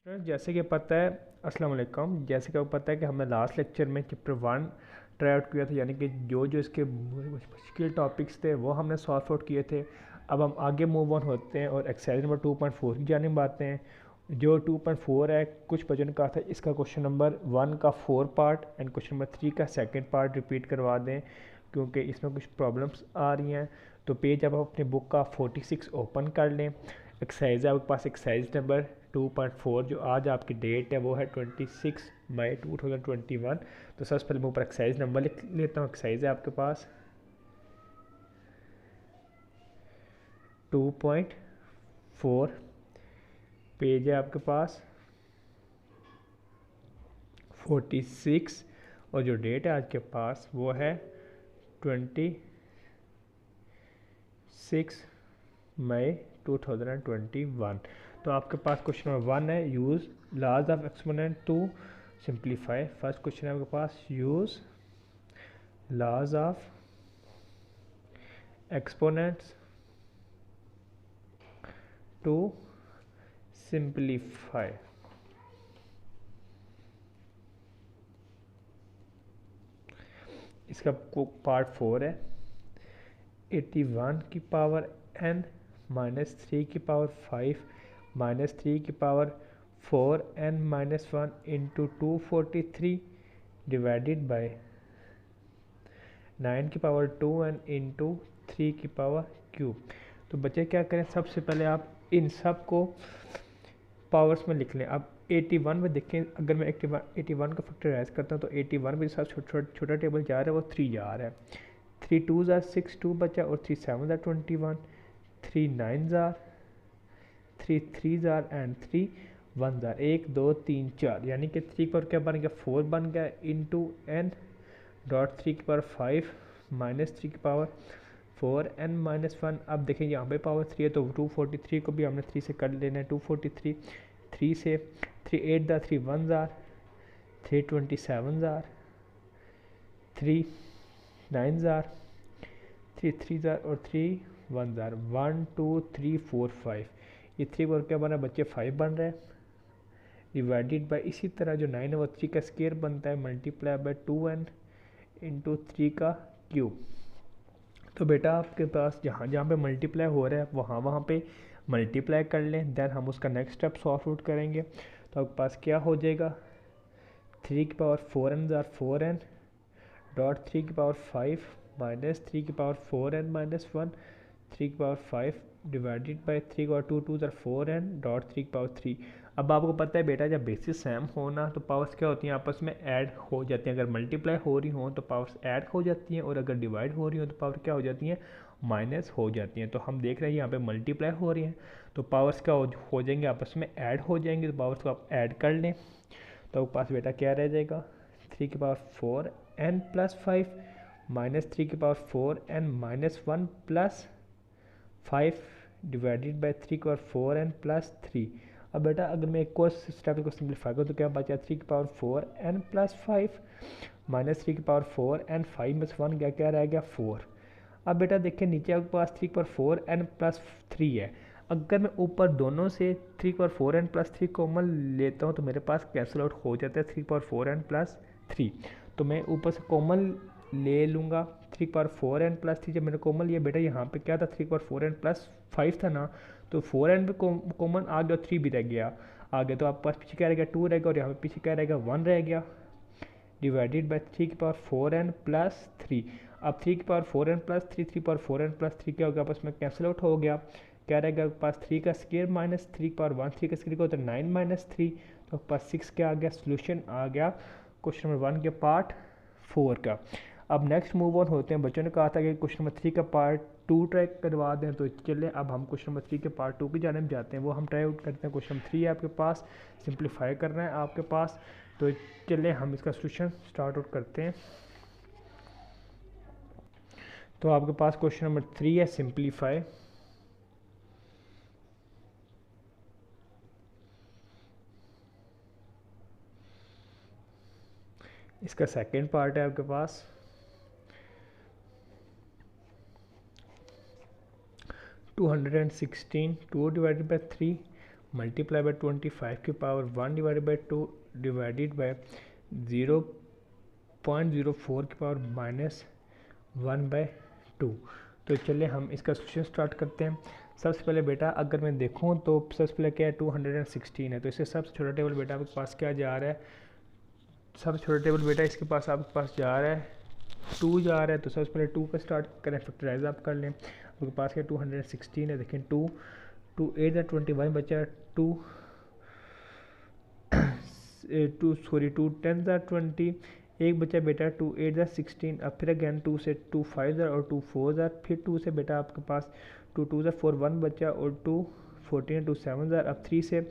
Friends, जैसे कि पता है अस्सलाम वालेकुम। जैसे कि आपको पता है कि हमने लास्ट लेक्चर में चैप्टर 1 ट्राई आउट किया था, यानी कि जो जो इसके मुश्किल टॉपिक्स थे वो हमने सॉल्व आउट किए थे। अब हम आगे मूव ऑन होते हैं और एक्सरसाइज नंबर 2.4 की जानिब आते हैं। जो 2.4 है, कुछ बच्चों ने कहा था इसका क्वेश्चन नंबर 1 का 4 पार्ट एंड क्वेश्चन नंबर 3 का सेकेंड पार्ट रिपीट करवा दें, क्योंकि इसमें कुछ प्रॉब्लम्स आ रही हैं। तो पेज अब आप अपनी बुक का 46 ओपन कर लें। एक्सरसाइज है आपके पास, एक्सरसाइज नंबर 2.4। जो आज आपकी डेट है वो है 26 मई 2021। तो सबसे पहले मैं ऊपर एक्सरसाइज नंबर लिख लेता हूँ। एक्सरसाइज है आपके पास 2.4, पेज है आपके पास 46 और जो डेट है आज के पास वो है 26 मई 2021। तो आपके पास क्वेश्चन नंबर 1 है, use laws of exponent to simplify. First question है आपके पास, यूज़ laws of exponents to simplify। इसका पार्ट 4 है, 81 की पावर n माइनस 3 की पावर 5 माइनस 3 की power 4n minus 1 into 243 divided by 9 की पावर 2n इंटू 3 की पावर क्यूब। तो बच्चे क्या करें, सबसे पहले आप इन सब को पावर्स में लिख लें। अब 81 में देखें, अगर मैं 81 का फैक्टराइज करता हूँ तो 81 में साथ छोटा टेबल जा रहा है वो 3 जा रहा है। 3 2 ज़ार 6 2 बचा और 3 7 ज़ार 21, 3 9 ज़ार, 3 3 ज़ार एंड 3 1 ज़ार, 1 2 3 4, यानी कि 3 पर क्या बन गया 4 बन गया इंटू एन डॉट 3 की पावर 5 माइनस 3 की पावर 4n माइनस 1। अब देखिए यहाँ पे पावर 3 है तो 243 को भी हमने 3 से कर लेना है। 243 3 से 3 8 ज़ार 3 1 ज़ार, 3 27 ज़ार, 3 9 ज़ार, 3 3 ज़ार और 3 1 ज़ार, 1 2 3 4 5। ये 3 और क्या बना बच्चे 5 बन रहा है डिवाइडेड बाई, इसी तरह जो 9 है वो 3 का स्केयर बनता है मल्टीप्लाई बाई 2n इंटू 3 का क्यूब। तो बेटा आपके पास जहाँ जहाँ पे मल्टीप्लाई हो रहा है वहाँ वहाँ पे मल्टीप्लाई कर लें, देन हम उसका नेक्स्ट स्टेप सॉल्व आउट करेंगे। तो आपके पास क्या हो जाएगा, 3 की पावर 4n ज़ार 4n डॉट 3 की पावर 5 माइनस 3 की पावर 4n माइनस 1, 3 की पावर 5 डिवाइडेड बाई 3 की पावर 2 2 ज़ार 4n डॉट 3 की पावर 3। अब आपको पता है बेटा, जब बेसिस सेम होना तो पावर्स क्या होती हैं, आपस में ऐड हो जाती हैं। अगर मल्टीप्लाई हो रही हों तो पावर्स ऐड हो जाती हैं और अगर डिवाइड हो रही हो तो पावर क्या हो जाती हैं, माइनस हो जाती हैं। तो हम देख रहे हैं यहाँ पे मल्टीप्लाई हो रही हैं तो पावर्स क्या हो जाएंगे, आपस में ऐड हो जाएंगे। तो पावर्स को आप ऐड कर लें तो आपके पास बेटा क्या रह जाएगा, 3 की पावर 4n प्लस 5 माइनस 3 की power 4n minus 1 plus 5 divided by 3 की पावर 4n प्लस 3। अब बेटा अगर मैं एक और स्टेप को सिंप्लीफाई करूँ तो क्या बचा, 3 की पावर 4n प्लस 5 माइनस 3 की पावर 4n 5 में से 1 क्या रह गया 4। अब बेटा देखिए नीचे आपके पास 3 की पावर 4n प्लस 3 है। अगर मैं ऊपर दोनों से 3 की पावर 4n प्लस 3 कॉमन लेता हूँ तो मेरे पास कैंसिल आउट हो जाता है 3 की पावर 4n प्लस 3। तो मैं ऊपर से कॉमन ले लूँगा 3 की पावर 4n प्लस 3। जब मैंने कॉमन लिया बेटा यहाँ पे क्या था, 3 की पावर 4n प्लस 5 था ना, तो 4n पे कॉमन आ गया और 3 भी रह गया आगे। तो आपके पास पीछे क्या रहेगा 2 रहेगा और यहाँ पे पीछे क्या रहेगा 1 रह गया डिवाइडेड बाई 3 की पावर 4n प्लस 3। अब 3 की पावर 4n प्लस 3, 3 की पावर 4n प्लस 3 क्या हो गया, आपस में कैंसिल आउट हो गया। क्या रहेगा पास 3 का स्केयर माइनस 3 की पावर 1, 3 का स्केयर को तो 9 माइनस 3, तो पास 6 क्या आ गया, सोल्यूशन आ गया क्वेश्चन नंबर 1 के पार्ट 4 का। अब नेक्स्ट मूव ऑन होते हैं। बच्चों ने कहा था कि क्वेश्चन नंबर 3 का पार्ट 2 ट्राई करवा दें, तो चलिए अब हम क्वेश्चन नंबर 3 के पार्ट 2 की जाने जाते हैं, वो हम ट्राई आउट करते हैं। क्वेश्चन नंबर 3 है आपके पास, सिंप्लीफाई करना है आपके पास। तो चलिए हम इसका सोल्यूशन स्टार्ट आउट करते हैं। तो आपके पास क्वेश्चन नंबर 3 है, सिंप्लीफाई। इसका सेकेंड पार्ट है आपके पास 216, 2 डिवाइडेड बाई 3 मल्टीप्लाई बाय 25 की power 1 divided by 2 divided by 0.04 की पावर -1/2। तो चलिए हम इसका सोल्यूशन स्टार्ट करते हैं। सबसे पहले बेटा अगर मैं देखूं तो सबसे पहले क्या है 216 है, तो इससे सबसे छोटा टेबल बेटा आपके पास क्या जा रहा है, सबसे छोटा टेबल बेटा इसके पास आपके पास जा रहा है 2 जा रहा है। तो सबसे पहले 2 का स्टार्ट करें, फैक्टराइज आप कर लें। आपके पास क्या 216 है, देखें 2 8 21 बचा 2 2 10 20 एक बचा बेटा 2 8 16। अब फिर अगेन 2 से 2 5 और 2 4 फिर 2 से बेटा आपके पास 2 2 4 1 बचा और 2 14 2 7। अब 3 से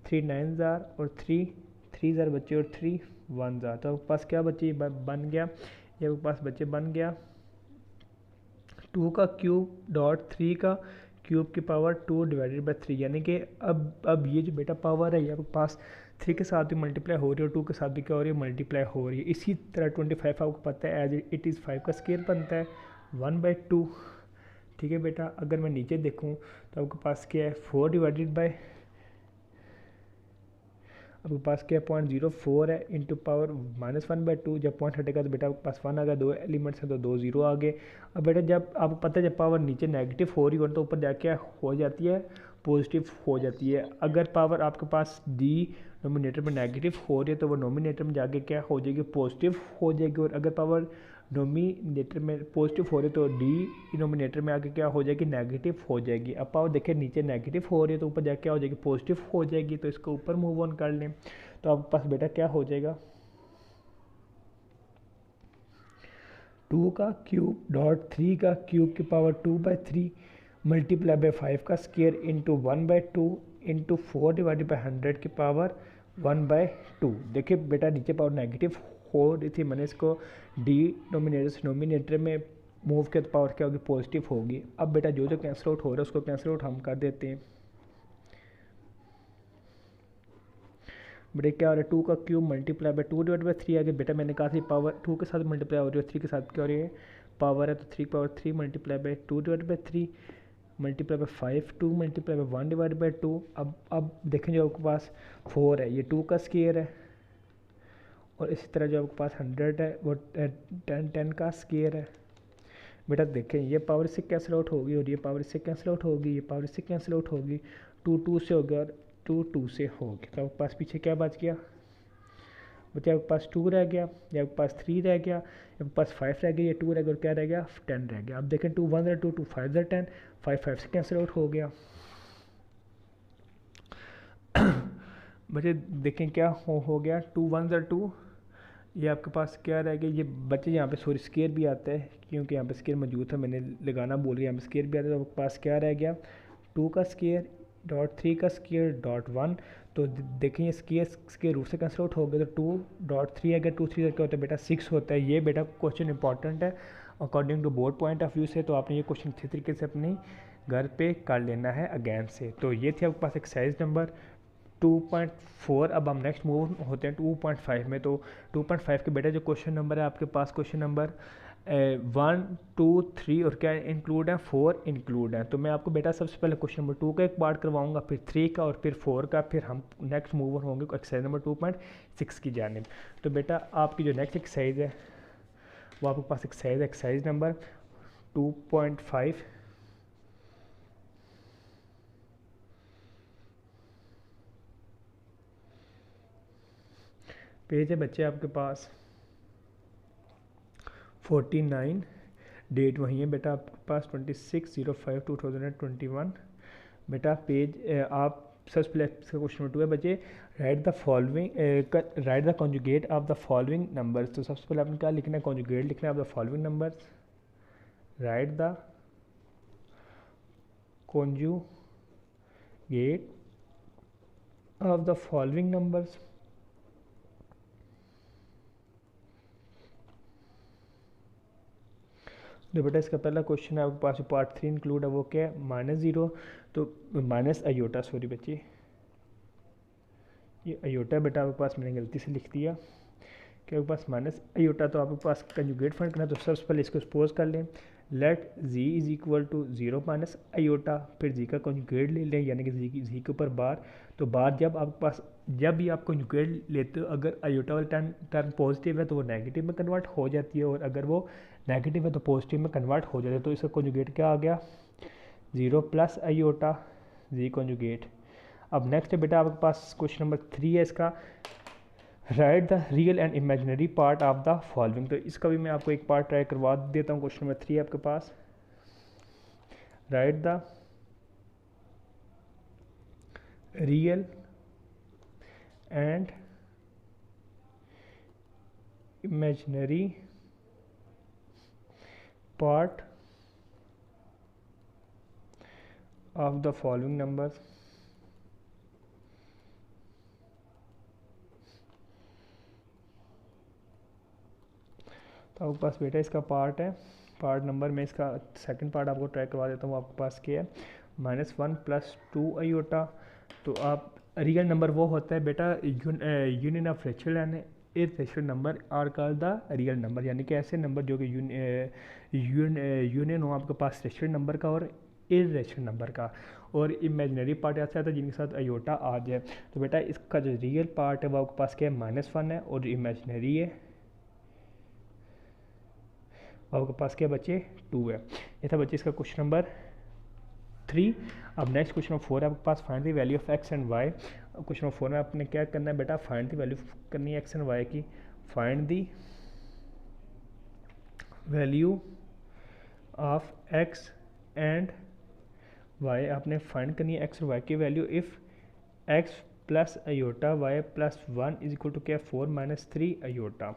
3 9 और 3 3 बचे और 3 1। तो आपके पास क्या बचे बन गया, ये आपके पास बचे बन गया 2 का क्यूब डॉट 3 का क्यूब की पावर 2 डिवाइडेड बाई 3। यानी कि अब ये जो बेटा पावर है ये आपके पास 3 के साथ भी मल्टीप्लाई हो रही है और 2 के साथ भी क्या हो रही है मल्टीप्लाई हो रही है। इसी तरह 25 आपको पता है एज इट इज़ 5 का स्केयर बनता है 1/2। ठीक है बेटा, अगर मैं नीचे देखूँ तो आपके पास क्या है 4 डिवाइडेड बाई आपके पास क्या 0.04 है इंटू पावर -1/2। जब पॉइंट हटेगा तो बेटा आपके पास 1 आ गया, 2 एलिमेंट्स हैं तो 2 0 आ गए। अब बेटा जब आपको पता है जब पावर नीचे नेगेटिव हो रही हो तो ऊपर जाके हो जाती है पॉजिटिव हो जाती है। अगर पावर आपके पास डिनोमिनेटर में नेगेटिव हो रही है तो वो नोमिनेटर में जाके क्या हो जाएगी पॉजिटिव हो जाएगी। और अगर पावर नोमिनेटर में पॉजिटिव हो रही है तो डिनोमिनेटर में आके क्या हो जाएगी नेगेटिव हो जाएगी। अब पावर देखिए नीचे नेगेटिव हो रही है तो ऊपर जाके क्या हो जाएगी पॉजिटिव हो जाएगी। तो इसको ऊपर मूव ऑन कर लें तो आपके पास बेटा क्या हो जाएगा 2 का क्यूब डॉट 3 का क्यूब की पावर 2/3 मल्टीप्लाई बाई 5 का square into 1/2 into 4 divided by 100 की पावर 1/2। देखिए बेटा नीचे पावर नेगेटिव हो रही थी, मैंने इसको डिनोमिनेटर से नोमिनेटर में मूव किया तो पावर क्या होगी पॉजिटिव होगी। अब बेटा जो जो कैंसिल आउट हो रहा है उसको कैंसिल आउट हम कर देते हैं। बेटा क्या हो रहा है 2 का cube multiply by 2 divide by 3 आगे बेटा मैंने कहा थी पावर 2 के साथ मल्टीप्लाई हो रही है 3 के साथ क्या हो रही है पावर है, तो 3 power 3 multiply by 2 divide by 3 multiply by 5 2 multiply by 1 divide by 2। अब देखें जो आपके पास 4 है ये 2 का स्केयर है और इसी तरह जो आपके पास 100 है वो 10 का स्केयर है। बेटा देखें ये पावर इससे कैंसिल आउट होगी और ये पावर इससे कैंसिल आउट होगी, ये पावर इससे कैंसिल आउट होगी, 2 2 से हो गया और 2 2 से होगी। तो आपके पास पीछे क्या बच गया बच्चे आपके पास 2 रह गया, या आपके पास 3 रह गया, आपके पास 5 रह गया, ये 2 रह गया और क्या रह गया 10 रह गया। अब देखें 2 1 2 2 5 10 5 5 से कैंसिल आउट हो गया। बच्चे देखें क्या हो गया 2 1 2 ये आपके पास क्या रह गया, ये बच्चे यहाँ पे सॉरी स्केयर भी आता है क्योंकि यहाँ पे स्केयर मौजूद था, मैंने लगाना बोल गया, यहाँ पे स्केयर भी आता है। तो आपके पास क्या रह गया 2 का स्केयर डॉट 3 का स्केयर डॉट 1। तो देखें ये स्केयर रूट से कैंसिल आउट हो गया तो 2 डॉट 3 अगर 2 3 क्या होता है बेटा 6 होता है। ये बेटा क्वेश्चन इंपॉर्टेंट है according to board point of view से, तो आपने ये क्वेश्चन अच्छी तरीके से अपनी घर पे कर लेना है अगेन से। तो ये थी आपके पास एक्सरसाइज नंबर 2.4। अब हम नेक्स्ट मूव होते हैं 2.5 में। तो 2.5 के बेटा जो क्वेश्चन नंबर है आपके पास क्वेश्चन नंबर 1 2 3 और क्या इंक्लूड है 4 इंक्लूड है। तो मैं आपको बेटा सबसे पहले क्वेश्चन नंबर 2 का एक पार्ट करवाऊंगा, फिर 3 का और फिर 4 का, फिर हम नेक्स्ट मूव होंगे एक्सरसाइज नंबर 2.6 की जानिब। तो बेटा आपकी जो नेक्स्ट एक्सरसाइज है वो आपके पास एक्सरसाइज नंबर 2.5 पेज है बच्चे आपके पास 49, डेट वही है बेटा आपके पास 26/05/2021। बेटा पेज आप सबसे पहले क्वेश्चन नंबर 2 है बच्चे right the conjugate of the following numbers. तो सबसे पहले आपने क्या लिखना है कॉन्जुगेट लिखना है of the following numbers. Right the conjugate of the following numbers. तो बेटा इसका पहला क्वेश्चन है आपके पास जो पार्ट 3 इंक्लूड है वो क्या है -0, तो माइनस अयोटा सॉरी बच्चे ये अयोटा बेटा आपके पास मैंने गलती से लिख दिया कि आपके पास माइनस अयोटा। तो आपके पास कंजुगेट फाइंड करना है तो सबसे पहले इसको सपोज कर लें let z is equal to 0 minus iota, फिर जी का कॉन्जुगेट ले लें यानी कि जी के ऊपर बार। तो बार जब आपके पास, जब भी आप कॉन्जुगेट लेते हो, अगर आयोटा वाला टर्म पॉजिटिव है तो वो नेगेटिव में कन्वर्ट हो जाती है, और अगर वो नेगेटिव है तो पॉजिटिव में कन्वर्ट हो जाती है। तो इसका कॉन्जुगेट क्या आ गया, 0 प्लस आयोटा जी कॉन्जुगेट। अब नेक्स्ट है बेटा आपके पास क्वेश्चन नंबर 3 है इसका, right the real and imaginary part of the following. तो इसका भी मैं आपको एक पार्ट ट्राई करवा देता हूँ। क्वेश्चन नंबर 3 आपके पास, write the real and imaginary part of the following numbers. तो आपके पास बेटा इसका पार्ट है, पार्ट नंबर में इसका सेकंड पार्ट आपको ट्राई करवा देता हूँ। आपके पास क्या है, -1 + 2 आयोटा। तो आप रियल नंबर वो होता है बेटा union of rational and irrational number are called the real number, यानी कि ऐसे नंबर जो कि यूनियन हो आपके पास रेशनल नंबर का और इरेशनल नंबर का। और इमेजिनरी पार्ट ऐसा आता है जिनके साथ आयोटा आ जाए। तो बेटा इसका जो रियल पार्ट है वो आपके पास क्या है, -1 है, और इमेजिनरी है आपके पास क्या बच्चे 2 है। ये था बच्चे इसका क्वेश्चन नंबर 3। अब नेक्स्ट क्वेश्चन नंबर 4 है आपके पास, find the value of x and y. Question number 4 में आपने क्या करना है बेटा, फाइंड द वैल्यू करनी है एक्स एंड वाई की। Find the value of x and y, आपने फाइंड करनी है एक्स और वाई की value if x plus iota y plus 1 is equal to क्या, 4 - 3 आयोटा।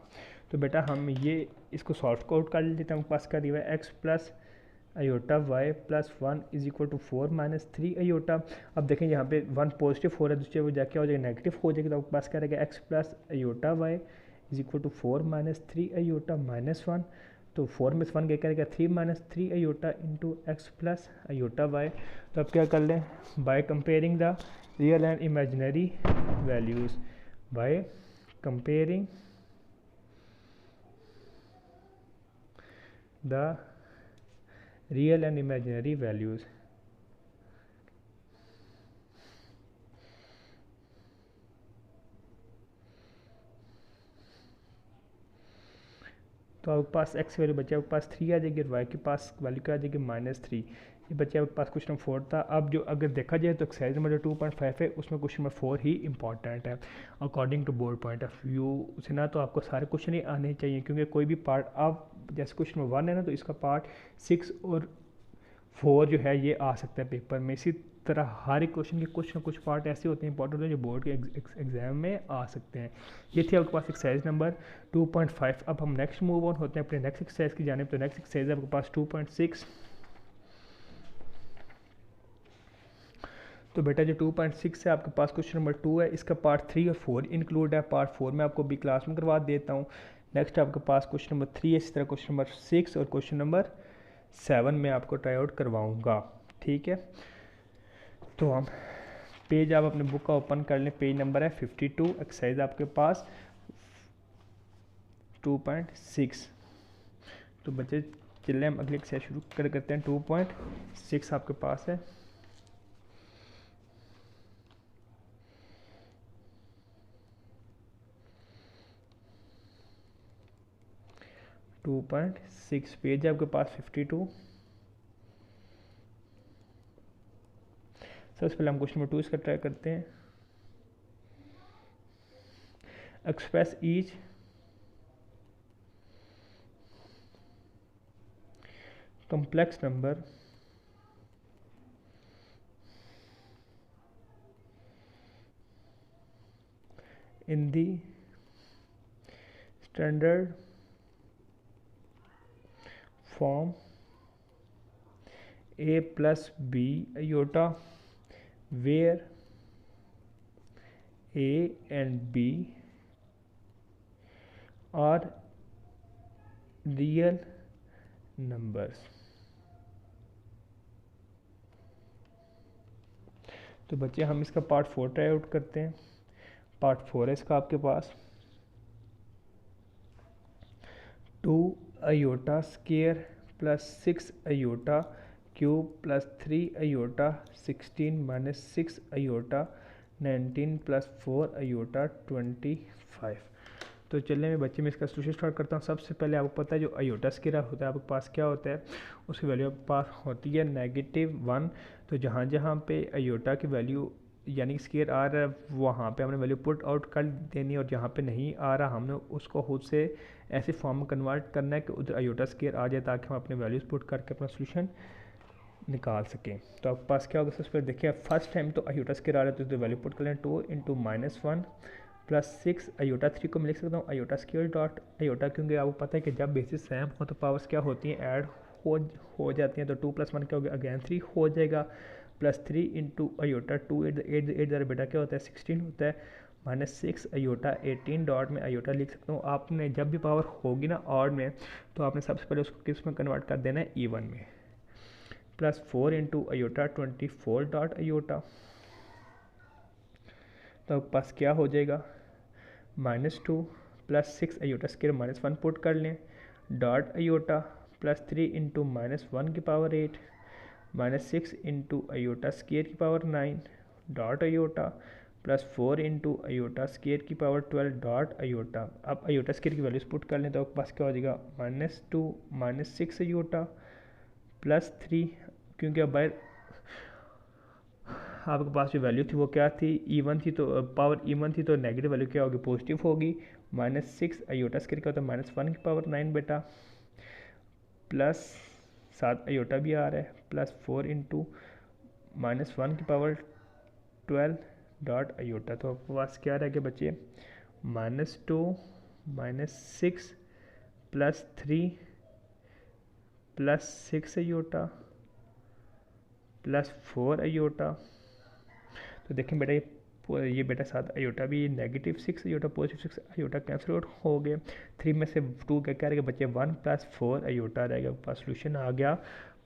तो बेटा हम ये इसको सॉल्व आउट कर लेते हैं। हमारे पास क्या दिया है, x plus iota y plus 1 is equal to 4 - 3 iota. अब देखें यहाँ पे 1 पॉजिटिव 4 है, दूसरे वो जाके हो जाएगा नेगेटिव हो जाएगी। तो आपके पास क्या रहेगा, x plus iota y is equal to 4 - 3 iota -1। तो 4 में से 1 क्या करेगा, 3 - 3 iota into x plus iota y. तो अब क्या कर लें, by comparing the real and imaginary values, by comparing the real and imaginary values. तो आपके पास एक्स वैल्यू बच्चे आपके पास 3 आ जाएगी और वाई के पास वैल्यू क्या आ जाएगी -3। ये बच्चे आपके पास क्वेश्चन नंबर 4 था। अब जो अगर देखा जाए तो एक्सरसाइज नंबर जो 2.5 है उसमें क्वेश्चन नंबर 4 ही इंपॉर्टेंट है according to board point of view से ना। तो आपको सारे क्वेश्चन ही आने चाहिए, क्योंकि कोई भी पार्ट आप जैसे क्वेश्चन नंबर 1 है ना, तो इसका पार्ट 6 और 4 जो है ये आ सकता है पेपर में। इसी तरह हर एक क्वेश्चन के कुछ ना कुछ पार्ट ऐसे होते हैं इंपॉर्टेंट होते हैं जो बोर्ड के एग्जाम में आ सकते हैं। ये थी आपके पास एक्सरसाइज नंबर 2.5। अब हम नेक्स्ट मूव ऑन होते हैं अपने नेक्स्ट एक्सरसाइज की जानिब। तो नेक्स्ट एक्सरसाइज है आपके पास 2.6। तो बेटा जो 2.6 है आपके पास क्वेश्चन नंबर 2 है, इसका पार्ट 3 और 4 इंक्लूड है। पार्ट 4 में आपको भी क्लास में करवा देता हूँ। नेक्स्ट आपके पास क्वेश्चन नंबर 3 है, इसी तरह क्वेश्चन नंबर 6 और क्वेश्चन नंबर 7 में आपको ट्राई आउट करवाऊँगा, ठीक है। तो हम पेज आप अपने बुक का ओपन कर लें, पेज नंबर है 52, एक्सरसाइज आपके पास 2.6। तो बच्चे चलिए हम अगले एक्सरसाइज शुरू करते हैं। 2.6 आपके पास है। टू पॉइंट सिक्स पेज है आपके पास 52। सबसे पहले हम क्वेश्चन नंबर 2 इसका ट्राई करते हैं। Express each complex number in the standard form a plus b iota, where a and b are real numbers। तो बच्चे हम इसका पार्ट 4 ट्राई आउट करते हैं। पार्ट 4 है इसका आपके पास 2 iota square plus 6 iota cube plus 3 iota 16 minus 6 iota 19 plus 4 iota 25। तो चलिए मैं बच्चे में इसका सोल्यूशन स्टार्ट करता हूँ। सबसे पहले आपको पता है जो आयोटा स्क्वायर होता है आपके पास क्या होता है, उसकी वैल्यू आपके पास होती है -1। तो जहाँ जहाँ पे आयोटा की वैल्यू यानी स्क्वायर आ रहा है वहाँ पे हमने वैल्यू पुट आउट कर देनी है, और जहाँ पे नहीं आ रहा हमने उसको खुद से ऐसे फॉर्म में कन्वर्ट करना है कि उधर आयोटा स्क्वायर आ जाए, ताकि हम अपने वैल्यूज़ पुट करके अपना सोल्यूशन निकाल सकें। तो आपके पास क्या होगा, सबसे पहले देखिए फर्स्ट टाइम तो आयोटा स्क्वायर आ रहा है तो वैल्यू पुट कर लें 2 इंटू -1 प्लस 6 आयोटा 3 को मैं लिख सकता हूँ आयोटा स्क्वायर डॉट आयोटा, क्योंकि आपको पता है कि जब बेसिस सेम हो तो पावर्स क्या होती हैं, ऐड हो जाती हैं। तो 2 + 1 क्या हो गया, अगेन 3 हो जाएगा, प्लस 3 इंटू आयोटा 2 8 ज़रा बेटा क्या होता है 16 होता है, -6 आयोटा 18 डॉट में आयोटा लिख सकता हूँ। आपने जब भी पावर होगी ना ऑड में, तो आपने सबसे पहले उसको किस में कन्वर्ट कर देना है, इवन में। Plus 4 into iota 24 dot iota, तो पास क्या हो जाएगा -2 प्लस 6 आयोटा स्क्वायर -1 पुट कर लें डॉट आयोटा प्लस 3 इंटू -1 की पावर 8 -6 इंटू आयोटा स्क्वायर की power 9 dot iota plus 4 into iota square की पावर 12 डॉट आयोटा। अब आयोटा स्क्वायर की वैल्यूज पुट कर लें तो आपके पास क्या हो जाएगा -2 -6 आयोटा प्लस 3, क्योंकि अब बाहर आपके पास जो वैल्यू थी वो क्या थी, इवन थी, तो पावर इवन थी तो नेगेटिव वैल्यू क्या होगी, पॉजिटिव होगी। -6 आयोटा स्क्वायर क्या होता है -1 की पावर 9 बेटा, प्लस 7 आयोटा भी आ रहा है, प्लस 4 इंटू -1 की पावर 12 डॉट आयोटा। तो आपके पास क्या रह गया बच्चे, -2 -6 plus 3 plus 6 iota plus 4 iota. तो देखें बेटा ये बेटा 7 आयोटा भी -6 iota positive 6 iota cancel out हो गए। 3 में से 2 क्या रहेगा बच्चे 1 प्लस 4 आयोटा रहेगा। पास सोल्यूशन आ गया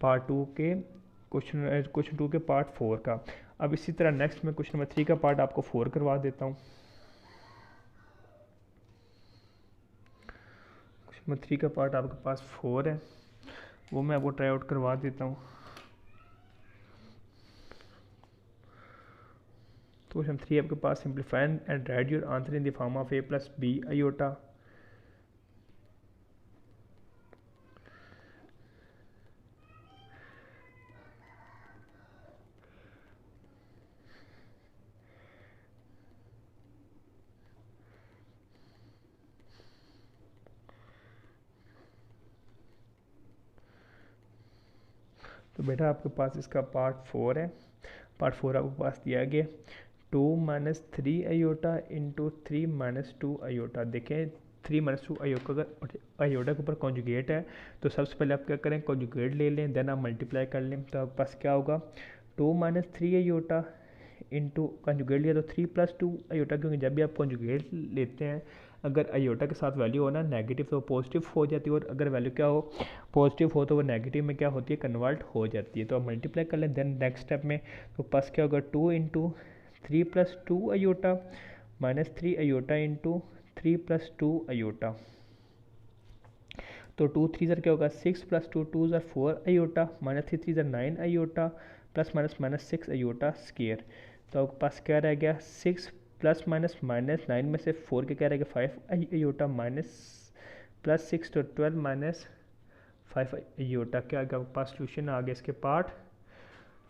पार्ट 2 के क्वेश्चन 2 के पार्ट 4 का। अब इसी तरह नेक्स्ट में क्वेश्चन नंबर 3 का पार्ट आपको 4 करवा देता हूँ। क्वेश्चन नंबर 3 का पार्ट आपके पास 4 है, वो मैं आपको ट्राई आउट करवा देता हूँ। तो क्वेश्चन 3 आपके पास simplify and write your answer in the form of a plus b iota. तो बेटा आपके पास इसका पार्ट 4 है। पार्ट 4 आपके पास दिया गया 2 - 3 आयोटा इंटू 3 - 2 आयोटा। देखें 3 - 2 आयोटा अगर आयोटा के ऊपर कॉन्जुगेट है तो सबसे पहले आप क्या करें, कॉन्जुगेट ले लें, देन आप मल्टीप्लाई कर लें। तो आपके पास क्या होगा 2 - 3 आयोटा इंटू कॉन्जुगेट लिया तो 3 + 2 आयोटा, क्योंकि जब भी आप कॉन्जुगेट लेते हैं अगर आयोटा के साथ वैल्यू हो ना नेगेटिव तो पॉजिटिव हो जाती है, और अगर वैल्यू क्या हो पॉजिटिव हो तो वो नेगेटिव में क्या होती है, कन्वर्ट हो जाती है। तो आप मल्टीप्लाई कर लें, देन नेक्स्ट स्टेप में तो पास क्या होगा 2 into 3 + 2 iota -3 iota into 3 + 2 iota. तो 2 3 ज़र क्या होगा 6 + 2 2 ज़र 4 आयोटा -3 3 ज़र 9 आयोटा प्लस -6 आयोटा स्क्वायर। तो आपके पास क्या रह गया 6 ± -9 में से 4 के क्या रहेगा 5 आयोटा प्लस 6 तो 12 - 5 आयोटा। क्या आएगा आपके पास सोल्यूशन आ गया इसके पार्ट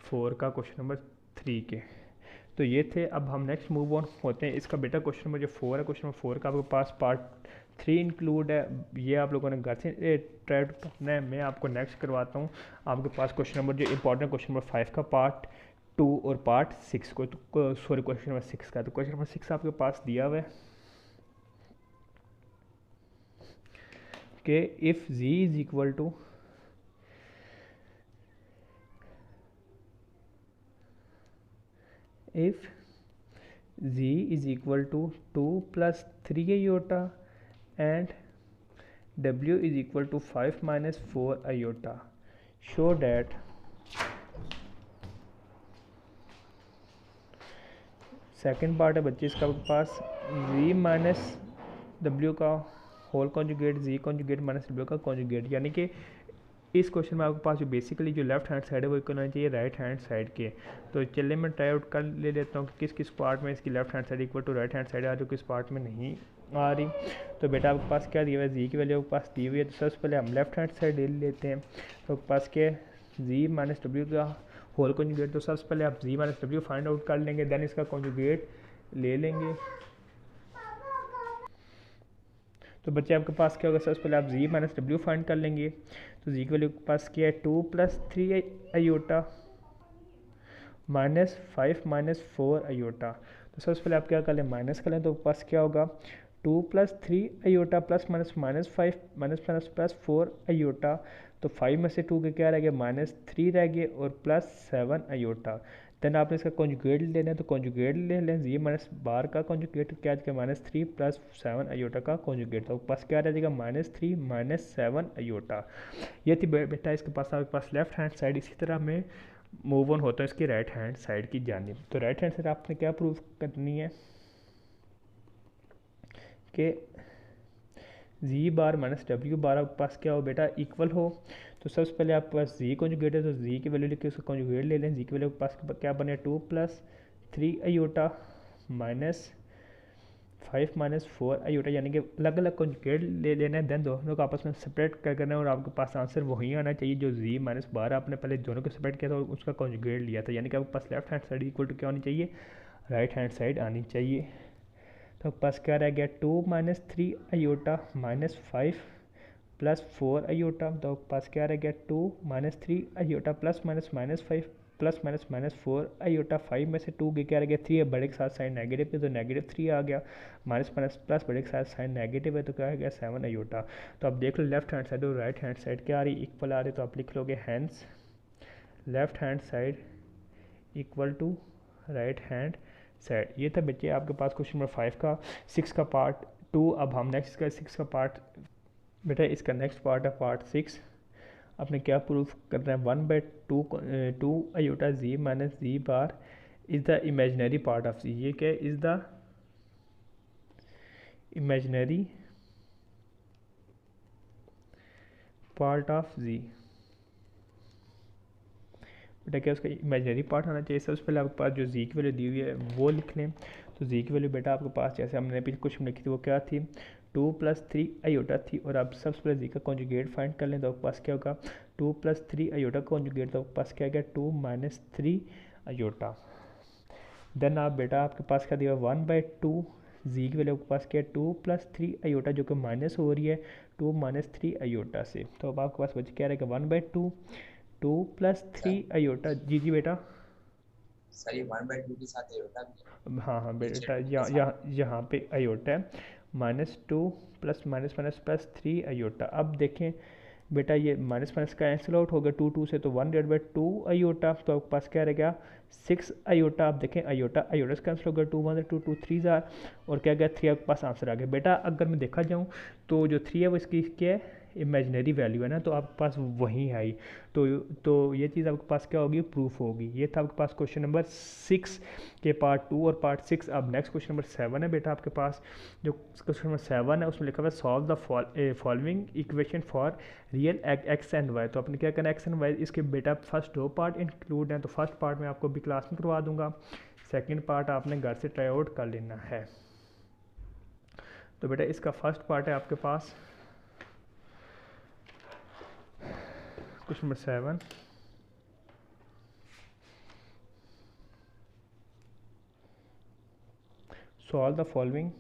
4 का क्वेश्चन नंबर 3 के। तो ये थे। अब हम नेक्स्ट मूव ऑन होते हैं। इसका बेटा क्वेश्चन नंबर जो 4 है, क्वेश्चन नंबर 4 का आपके पास पार्ट 3 इंक्लूड है। ये आप लोगों ने घर से ट्राई करना है, मैं आपको नेक्स्ट करवाता हूँ। आपके पास क्वेश्चन नंबर जो इंपॉर्टेंट क्वेश्चन नंबर 5 का पार्ट 2 और पार्ट 6 को सॉरी क्वेश्चन नंबर 6 का। तो क्वेश्चन नंबर 6 आपके पास दिया हुआ है कि if z is equal to if z is equal to 2 + 3 iota and w is equal to 5 - 4 iota, show that second part है बच्चे इसका पास z - w का whole conjugate z conjugate - w का कॉन्जुगेट, यानी कि इस क्वेश्चन में आपके पास जो बेसिकली जो लेफ्ट हैंड साइड है वो इक्वल होना चाहिए राइट हैंड साइड के। तो चलिए मैं ट्राई आउट कर ले लेता हूँ कि किस किस पार्ट में इसकी left hand side equal to right hand side आ रही है, किस पार्ट में नहीं आ रही। तो बेटा आपके पास क्या दिया हुआ है, जी की वैल्यू आपके पास दी हुई है। तो सबसे पहले हम लेफ्ट हैंड साइड ले लेते हैं। तो आपके पास क्या जी माइनस डब्ल्यू का होल कॉन्जुगेट। तो सबसे पहले आप जी माइनस डब्ल्यू फाइंड आउट कर लेंगे, देन इसका कॉन्जुगेट ले लेंगे। तो बच्चे आपके पास क्या होगा, सबसे पहले आप जी माइनस डब्ल्यू फाइंड कर लेंगे। तो जी की वैल्यू के पास क्या है 2 + 3 आयोटा -5 - 4 आयोटा। तो सबसे पहले आप क्या कर लें, माइनस कर लें। तो पास क्या होगा 2 + 3 आयोटा +- -5 +4 आयोटा। तो 5 में से 2 के क्या रह गया, -3 रह गए और +7 आयोटा। देन आपने इसका कॉन्जुगेट लेना है। तो कॉन्जुगेट ले लें, जी माइनस बार का कॉन्जुगेट क्या है, -3 + 7 आयोटा का कॉन्जुगेट। तो पास क्या रह जाएगा -3 - 7 आयोटा। ये थी बेटा इसके पास आपके पास लेफ्ट हैंड साइड। इसी तरह में मूव ऑन होता है इसकी राइट हैंड साइड की जानिब। तो राइट हैंड साइड आपने क्या प्रूव करनी है कि जी बार माइनस डब्ल्यू बार आपके पास क्या हो बेटा, इक्वल हो। तो सबसे पहले आपके पास जी कॉन्जुगेट है, तो जी की वैल्यू लिख के उसका कॉन्जुगेट ले लें। जी की वैल्यू के पास क्या बने 2 + 3 आयोटा -5 - 4 आयोटा, यानी कि अलग अलग कॉन्जुगेट ले लेना है। देन दोनों को आपस में सेपरेट कर करना है और आपके पास आंसर वही आना चाहिए जो जी माइनस बार आपने पहले दोनों को सेपरेट किया था और उसका कॉन्जुगेट लिया था। यानी कि आपके पास left hand side equal to क्या होनी चाहिए, राइट हैंड साइड आनी चाहिए। तो पास क्या रह गया 2 - 3 आयोटा -5 + 4 आयोटा। तो पास क्या रह गया 2 - 3 आयोटा +- -5 +- -4 आयोटा। 5 में से 2 के क्या रह गया 3 है, बड़े के साथ साइन नेगेटिव है तो -3 आ गया। माइनस प्लस बड़े के साथ साइन नेगेटिव है तो क्या आ गया 7 आयोटा। तो आप देख लो लेफ्ट हैंड साइड और राइट हैंड साइड क्या आ रही, इक्वल आ रही। तो आप लिख लोगे hence left hand side equal to right hand side. ये था बच्चे आपके पास क्वेश्चन नंबर 5 का। 6 का पार्ट 2। अब हम नेक्स्ट का 6 का पार्ट बेटा इसका नेक्स्ट पार्ट है पार्ट 6। आपने क्या प्रूफ करना है 1/2 iota z minus z bar is the imaginary part of z. ये क्या है, is the imaginary part of z. बेटा क्या उसका इमेजनरी पार्ट होना चाहिए। सबसे पहले आपके पास जो जी की वैल्यू दी हुई है वो लिख लें। तो जी की वैल्यू बेटा आपके पास जैसे हमने अभी कुछ लिखी थी वो क्या थी 2 + 3 आयोटा थी। और आप सबसे पहले जी का कॉन्जुगेट फाइंड कर लें। तो आपके पास क्या होगा 2 + 3 आयोटा कॉन्जुगेट। तो आपके पास क्या गया 2 - 3 आयोटा। देन आप बेटा आपके पास क्या दिया 1/2 जी की वैल्यू आपके पास क्या है 2 + 3 आयोटा जो कि माइनस हो रही है 2 - 3 आयोटा से। तो अब आपके पास बच क्या रहेगा 1/2 2 + 3 आयोटा। जी जी बेटा सर ये 1/2 के साथ आयोटा भी है, हाँ हाँ नीचे बेटा 2 के साथ। यहाँ पे आयोटा है -2 + +3 आयोटा। अब देखें बेटा ये माइनस माइनस कैंसिल आउट हो गया 2 2 से, तो 1/2 आयोटा। तो आपके पास क्या रहेगा 6 आयोटा। आप देखें आयोटा आयोटा से कैंसिल हो गया 2 1 2 2 3 जार और क्या गया 3 आपके पास आंसर आ गया। बेटा अगर मैं देखा जाऊँ तो जो 3 है वो इसकी क्या है इमेजनरी वैल्यू है ना, तो आपके पास वही आई। तो ये चीज़ आपके पास क्या होगी प्रूफ होगी। ये था आपके पास क्वेश्चन नंबर 6 के पार्ट 2 और पार्ट 6। अब नेक्स्ट क्वेश्चन नंबर 7 है बेटा आपके पास। जो क्वेश्चन नंबर 7 है उसमें लिखा हुआ है solve the following equation for real x and y. तो अपने क्या करना है एक्स एंड वाई इसके बेटा फर्स्ट 2 पार्ट इंक्लूड हैं। तो फर्स्ट पार्ट में आपको भी क्लास में करवा दूंगा, सेकंड पार्ट आपने घर से ट्राई आउट कर लेना है। तो बेटा इसका फर्स्ट पार्ट है आपके पास question number 7। Solve the following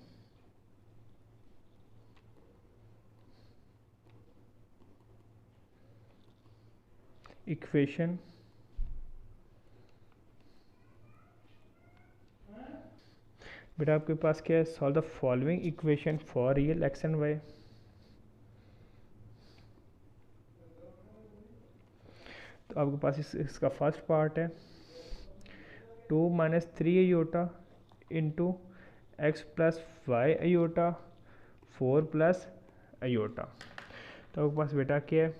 equation बेटा आपके पास क्या है solve the following equation for real x and y. तो आपके पास इसका फर्स्ट पार्ट है 2 - 3 iota into x plus y iota 4 + iota. तो आपके पास बेटा क्या है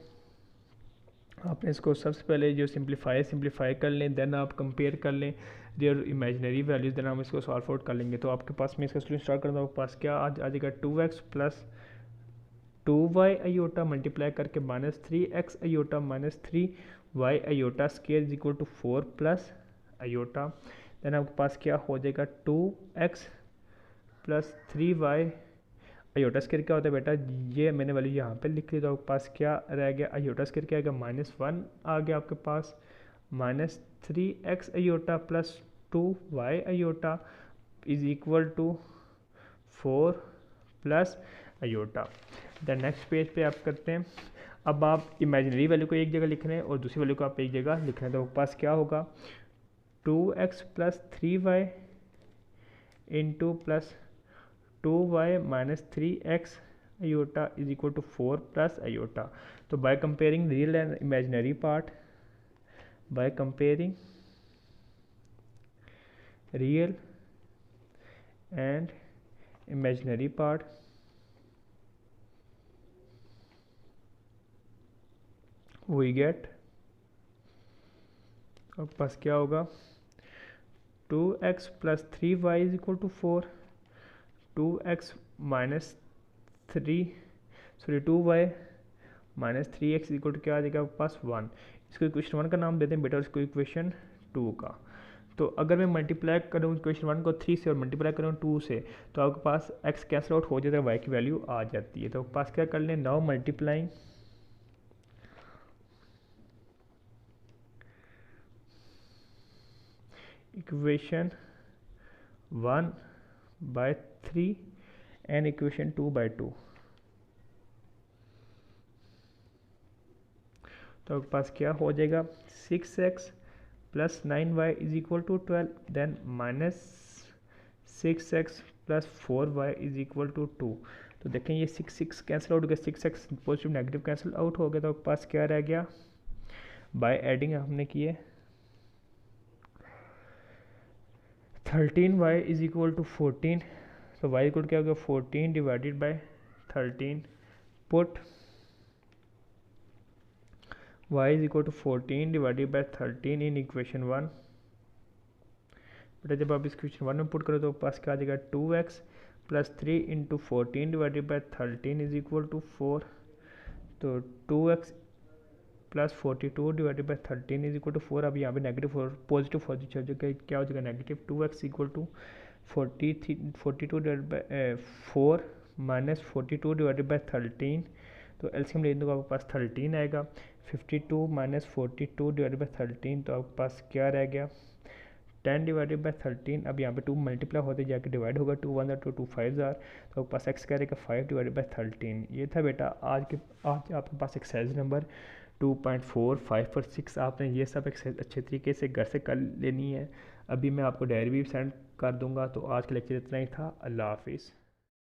आपने इसको सबसे पहले जो सिंप्लीफाई कर लें, देन आप कंपेयर कर लें देयर इमेजनरी वैल्यूज, देन हम इसको सॉल्व आउट कर लेंगे। तो आपके पास मैं इसका सोल्यूशन स्टार्ट करता हूँ। आपके पास क्या आ जाएगा 2x + 2y आयोटा मल्टीप्लाई करके -3x iota -3y iota square is equal to 4 plus iota. Then आपके पास क्या हो जाएगा 2x plus 3y iota square क्या होता है बेटा, ये मैंने वाली यहाँ पे लिख ली। तो आपके पास क्या रह गया, आयोटा स्केयर क्या आएगा -1 आ गया आपके पास, -3x iota plus 2y iota is equal to 4 plus iota. The next page पे आप करते हैं। अब आप इमेजिनरी वैल्यू को एक जगह लिख रहे हैं और दूसरी वैल्यू को आप एक जगह लिख रहे हैं। तो आपके पास क्या होगा 2x plus 3y into plus 2y minus 3x iota is equal to 4 plus iota. तो by comparing real and imaginary part, by comparing real and imaginary part, we get अब पास क्या होगा 2x plus 3y is equal to 4, 2x minus 2y minus 3x equal to क्या आ जाएगा आपके पास 1। इसको equation 1 का नाम देते हैं बेटा, इसको इक्वेशन 2 का। तो अगर मैं मल्टीप्लाई करूँ इक्वेशन 1 को 3 से और मल्टीप्लाई करूँ 2 से, तो आपके पास x कैंसिल आउट हो जाता है, y की वैल्यू आ जाती है। तो आपके पास क्या कर लें, now multiplying equation 1 by 3 and equation 2 by 2। तो आपके पास क्या हो जाएगा 6x plus 9y is equal to 12, then minus 6x plus 4y is equal to 2। तो देखें ये 6 कैंसिल आउट हो गया, 6x positive negative cancel out हो गया। तो आपके पास क्या रह गया, बाय एडिंग हमने किए 13y इज इक्वल टू 14। तो y इक्वल क्या हो गया 14 divided by 13, put y is equal to 14 divided by 13 in equation 1। बेटा जब आप इस इक्वेशन 1 में पुट करो तो पास क्या आ जाएगा 2x plus 3 into 14 divided by 13 is equal to 4। तो 2x plus 42 divided by 13 is equal to 4। अब यहाँ पे नेगेटिव और पॉजिटिव पॉजिटिव जो क्या हो जाएगा negative 2x equal to 42 divided by 4 minus 42 divided by 13। तो एलसीएम ले तो आपके पास 13 आएगा, 52 माइनस 42 डिवाइडेड बाई 13। तो आपके पास क्या रह गया 10 डिवाइडेड बाई 13। अब यहाँ पे 2 मल्टीप्लाई होते जाके डिवाइड होगा, 2 1 2 2 5 तो आपके पास x क्या रहेगा 5 डिवाइडेड बाई 13। ये था बेटा आज आपके पास एक्सरसाइज नंबर 2.4, 5 और 6। आपने ये सब एक्सरसाइज अच्छे तरीके से घर से कर लेनी है। अभी मैं आपको डायरी भी सेंड कर दूंगा। तो आज के लेक्चर इतना ही था। अल्लाह हाफिज़।